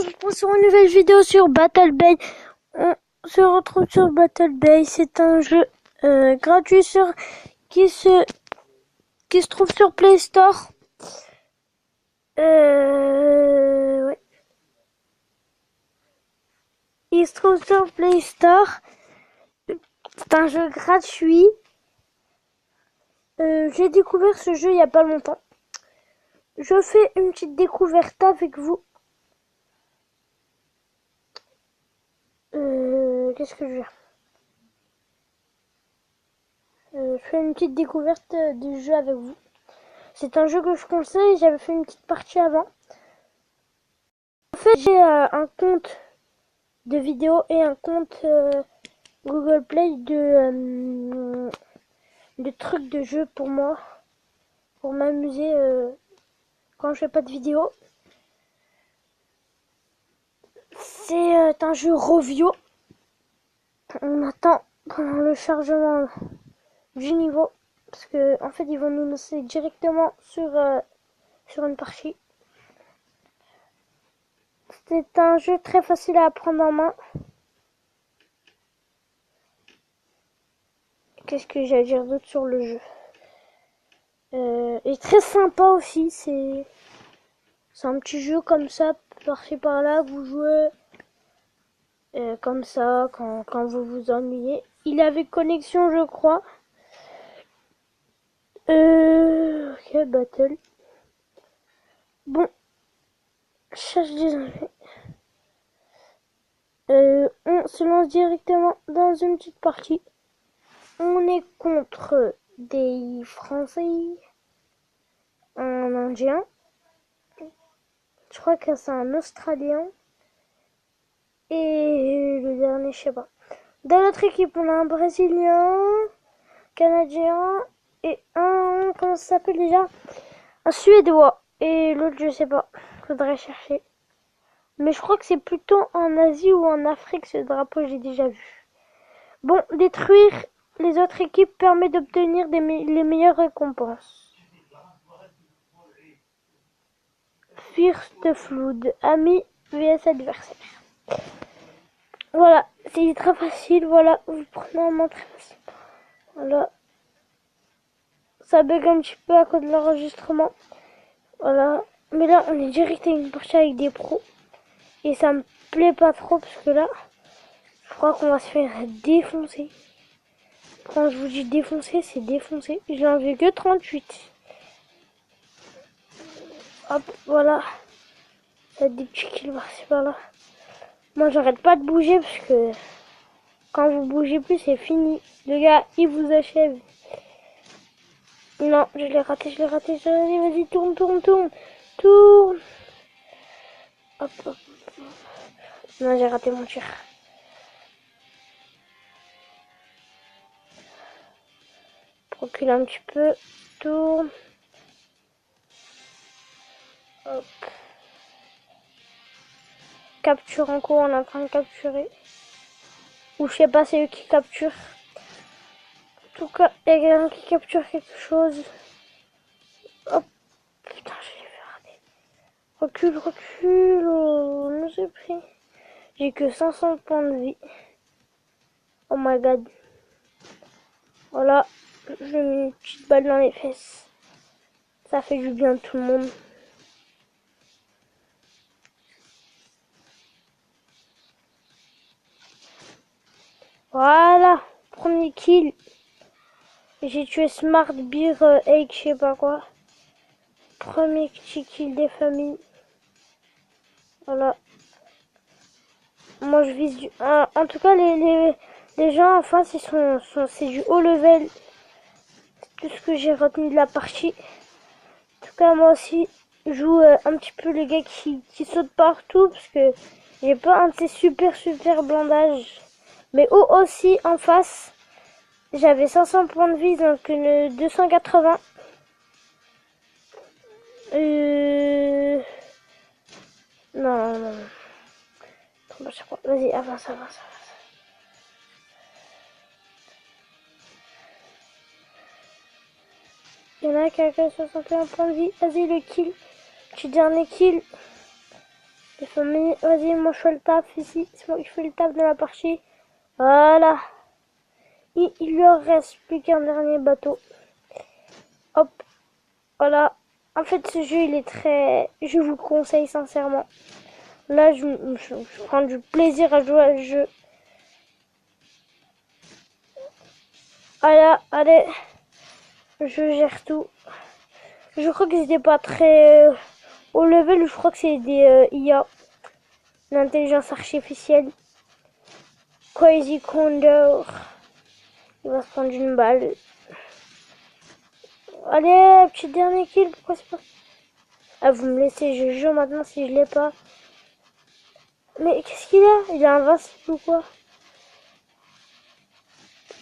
retrouve sur une nouvelle vidéo sur Battle Bay. On se retrouve sur Battle Bay. C'est un jeu gratuit qui se trouve sur Play Store. Ouais. Il se trouve sur Play Store. C'est un jeu gratuit. J'ai découvert ce jeu il n'y a pas longtemps. Je fais une petite découverte avec vous. Qu'est-ce que je veux dire ? Je fais une petite découverte du jeu avec vous. C'est un jeu que je conseille, j'avais fait une petite partie avant. En fait, j'ai un compte de vidéo et un compte Google Play de trucs de jeu pour moi, pour m'amuser quand je fais pas de vidéo. C'est un jeu Rovio. On attend pendant le chargement du niveau parce que en fait ils vont nous lancer directement sur une partie. C'est un jeu très facile à prendre en main. Qu'est-ce que j'ai à dire d'autre sur le jeu? Et très sympa aussi, c'est un petit jeu comme ça, par-ci par-là, que vous jouez comme ça quand vous vous ennuyez. Il avait connexion, je crois. Ok, battle. Bon, cherche des ennuis. On se lance directement dans une petite partie. On est contre des Français, un Indien. Je crois que c'est un Australien. Et le dernier, je sais pas. Dans notre équipe, on a un Brésilien, Canadien et un... Comment ça s'appelle déjà? Un Suédois. Et l'autre, je sais pas. Faudrait chercher. Mais je crois que c'est plutôt en Asie ou en Afrique, ce drapeau, j'ai déjà vu. Bon, détruire les autres équipes permet d'obtenir les meilleures récompenses. First Flood, ami vs adversaire. Voilà, c'est très facile, voilà, vous prenez en main très facile. Voilà. Ça bug un petit peu à cause de l'enregistrement. Voilà. Mais là, on est direct à une partie avec des pros. Et ça me plaît pas trop parce que là, je crois qu'on va se faire défoncer. Quand je vous dis défoncer, c'est défoncer. J'ai enlevé que 38. Hop, voilà. Ça a des petits kills par-ci par-là. Moi, j'arrête pas de bouger parce que quand vous bougez plus, c'est fini. Le gars, il vous achève. Non, je l'ai raté. Vas-y, tourne. Tourne. Hop. Non, j'ai raté mon tir. Recule un petit peu. Tourne. Hop. Capture en cours, on est en train de capturer. Ou je sais pas, c'est eux qui capturent. En tout cas, il y a quelqu'un qui capture quelque chose. Hop. Putain, je l'ai fait rater. Recule. Oh, non, j'ai pris. J'ai que 500 points de vie. Oh my god. Voilà. Je mets une petite balle dans les fesses. Ça fait du bien à tout le monde. Voilà. Premier kill. J'ai tué Smart Beer Egg, je sais pas quoi. Premier petit kill des familles. Voilà. Moi je vise du... en tout cas les gens en face ils c'est du haut level. C'est tout ce que j'ai retenu de la partie. En tout cas moi aussi je joue un petit peu le gars qui saute partout. Parce que j'ai pas un de ces super blindages. Mais eux aussi en face. J'avais 500 points de vie donc une 280. Non. Vas-y, avance. Il y en a qui a 61 points de vie. Vas-y, le kill. Petit dernier kill. Les familles, vas-y, moi je fais le taf ici. C'est moi qui fais le taf de la partie. Voilà. Il leur reste plus qu'un dernier bateau. Hop. Voilà. En fait, ce jeu, il est très... Je vous conseille sincèrement. Là, je prends du plaisir à jouer à ce jeu. Voilà, allez. Je gère tout. Je crois que c'était pas très haut level. Je crois que c'est des IA. L'intelligence artificielle. Crazy Condor. Il va se prendre une balle. Allez, petit dernier kill. Pourquoi c'est pas... Ah, vous me laissez, je jure maintenant si je l'ai pas. Mais qu'est-ce qu'il a? Il est invincible ou quoi?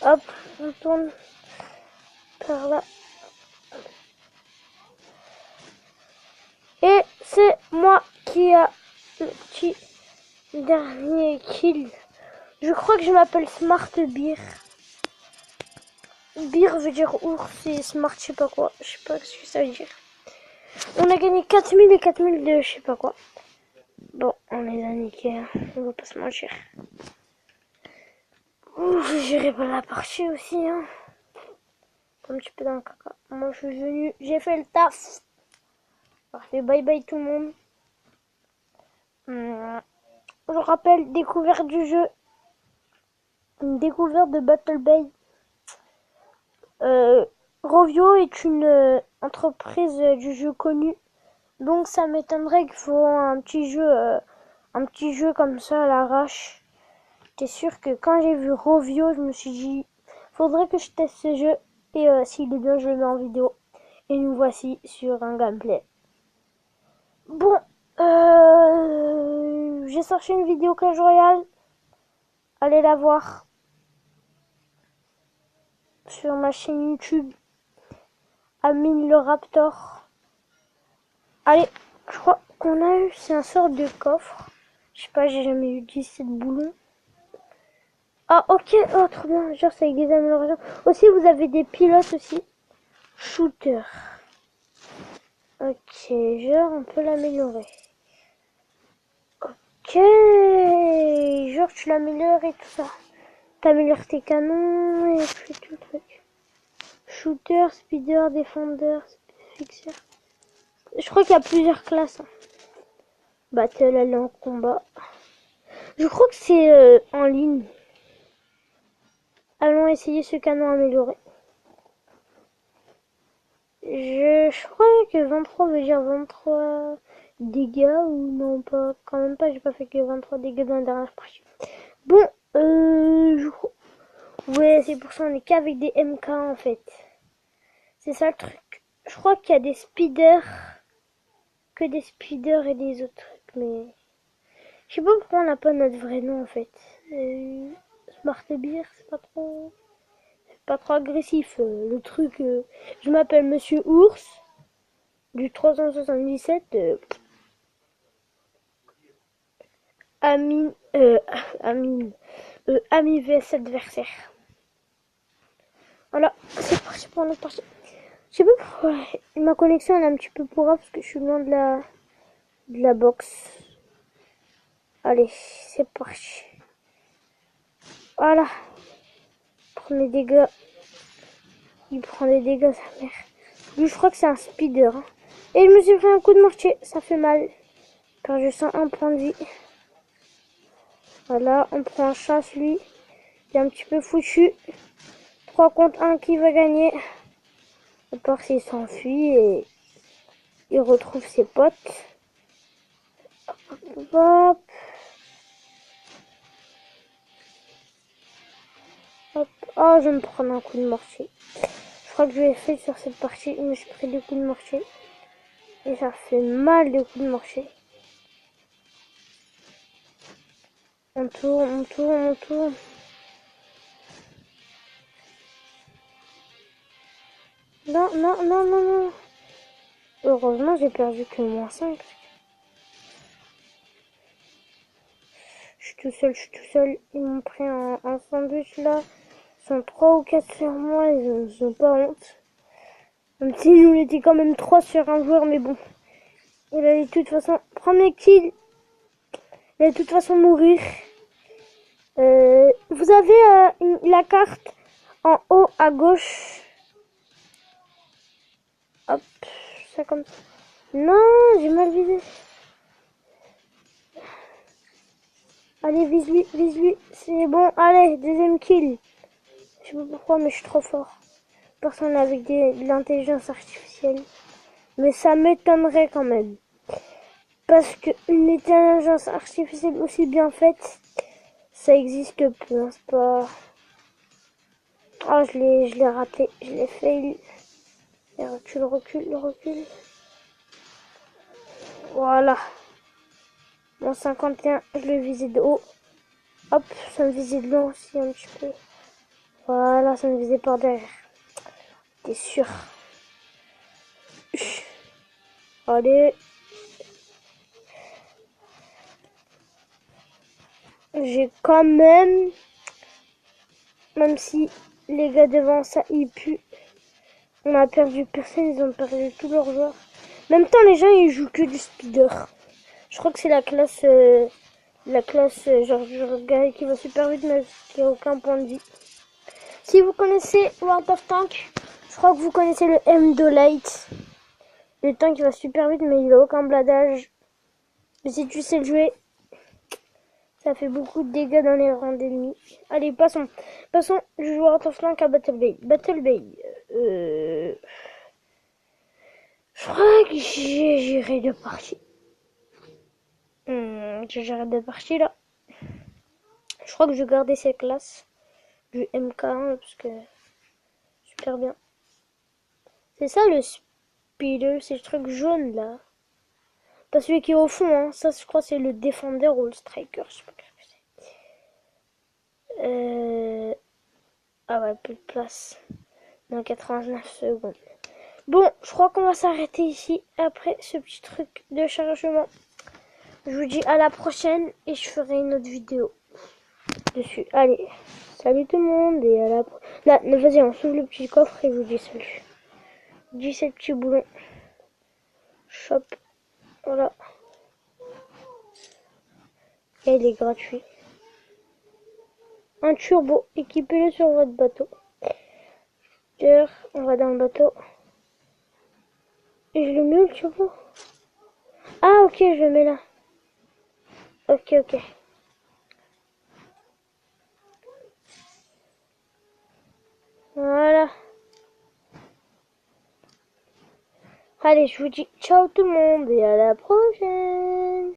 Hop, on tourne par là. Et c'est moi qui a le petit dernier kill. Je crois que je m'appelle Smart Beer. Beer veut dire ours et Smart je sais pas quoi. Je sais pas ce que ça veut dire. On a gagné 4000 et 4000 de je sais pas quoi. Bon, on les a niqués, hein. On va pas se mentir. Ouh, je gérerai pas la partie aussi, hein. Un petit peu dans le caca. Moi, je suis venu, j'ai fait le taf. Parfait, bye bye tout le monde. Je rappelle, découverte du jeu. Une découverte de Battle Bay. Rovio est une entreprise du jeu connue. Donc ça m'étonnerait qu'il faut un petit jeu comme ça à l'arrache. J'étais sûr que quand j'ai vu Rovio, je me suis dit, faudrait que je teste ce jeu. Et s'il est bien, je le mets en vidéo. Et nous voici sur un gameplay. Bon, j'ai sorti une vidéo Clash Royale. Allez la voir sur ma chaîne YouTube. Amine le Raptor. Allez, je crois qu'on a eu, c'est un sort de coffre. Je sais pas, j'ai jamais eu 17 boulons. Ah ok, oh trop bien, genre c'est avec des améliorations. Aussi vous avez des pilotes aussi. Shooter. Ok, genre on peut l'améliorer. Ok, genre tu l'améliores et tout ça. T'améliores tes canons et tout le truc. Shooter, speeder, défendeur, fixer. Je crois qu'il y a plusieurs classes. Hein. Battle, aller en combat. Je crois que c'est en ligne. Allons essayer ce canon amélioré. Je crois que 23 veut dire 23 dégâts ou non pas. Quand même pas, j'ai pas fait que 23 dégâts dans la dernière partie. Bon, ouais, c'est pour ça on est qu'avec des MK en fait. C'est ça le truc. Je crois qu'il y a des speeders. Que des speeders et des autres trucs, mais... Je sais pas pourquoi on n'a pas notre vrai nom en fait. Smart Beer, c'est pas trop... pas trop agressif. Le truc, je m'appelle Monsieur Ours du 377. Amine, Amine, ami vs adversaire. Voilà, c'est parti pour notre partie. Je sais pas pourquoi ma connexion elle est un petit peu pourra parce que je suis loin de la box. Allez, c'est parti. Voilà. Premier dégâts. Il prend des dégâts, sa mère. Lui, je crois que c'est un speeder. Hein. Et je me suis pris un coup de mortier. Ça fait mal. Car je sens un point de vie. Voilà, on prend un chasse, lui. Il est un petit peu foutu. 3 contre 1 qui va gagner. À part s'il s'enfuit et il retrouve ses potes. Hop. Hop. Oh, je vais me prendre un coup de mortier. Je crois que je l'ai fait sur cette partie. Je me suis pris 2 coups de mortier. Et ça fait mal de coups de mortier. On tourne, on tourne, on tourne. Non, non, non, non, non. Heureusement, j'ai perdu que moins 5. Je suis tout seul, je suis tout seul. Ils m'ont pris un sandwich là. Ils sont 3 ou 4 sur moi, ils ont pas honte. Même si nous, on était quand même 3 sur un joueur, mais bon. Il a de toute façon, premier kill. de toute façon mourir. Vous avez la carte en haut à gauche. Hop, ça comme ça. Non, j'ai mal visé. Allez, vise-lui. C'est bon, allez, deuxième kill. Je sais pas pourquoi, mais je suis trop fort. Personne avec de l'intelligence artificielle. Mais ça m'étonnerait quand même. Parce qu'une intelligence artificielle aussi bien faite, ça existe peu. Hein, c'est pas... Oh, je l'ai raté. Je l'ai fail. Et recule. Voilà. Mon 51, je l'ai visé de haut. Hop, ça me visait de loin aussi un petit peu. Voilà, ça me visait par derrière. T'es sûr? Allez. J'ai quand même si les gars devant ça, ils puent. On a perdu personne, ils ont perdu tous leurs joueurs. En même temps, les gens, ils jouent que du speeder. Je crois que c'est la classe, genre, gars qui va super vite, mais qui a aucun point de vie. Si vous connaissez World of Tank, je crois que vous connaissez le M2 Le tank qui va super vite, mais il a aucun bladage. Mais si tu sais le jouer, ça fait beaucoup de dégâts dans les rangs d'ennemis. Allez, passons. Je joue World of Tank à Battle Bay. Je crois que j'ai géré deux parties. J'ai géré deux parties là. Je crois que je vais garder cette classe du MK1 parce que super bien. C'est ça le speeder, c'est le truc jaune là. Pas celui qui est au fond, hein. Ça je crois c'est le Defender ou le Striker, je sais pas ce que c'est. Ah ouais, plus de place. Dans 89 secondes. Bon, je crois qu'on va s'arrêter ici après ce petit truc de chargement. Je vous dis à la prochaine et je ferai une autre vidéo dessus. Allez, salut tout le monde et à la prochaine. Là, vas-y, on s'ouvre le petit coffre et je vous dis salut. 17 petits boulons. Shop. Voilà. Et il est gratuit. Un turbo. Équipez-le sur votre bateau. On va dans le bateau. Et je le mets où le turbo? Ah ok, je le mets là. Ok. Voilà. Allez, je vous dis ciao tout le monde et à la prochaine.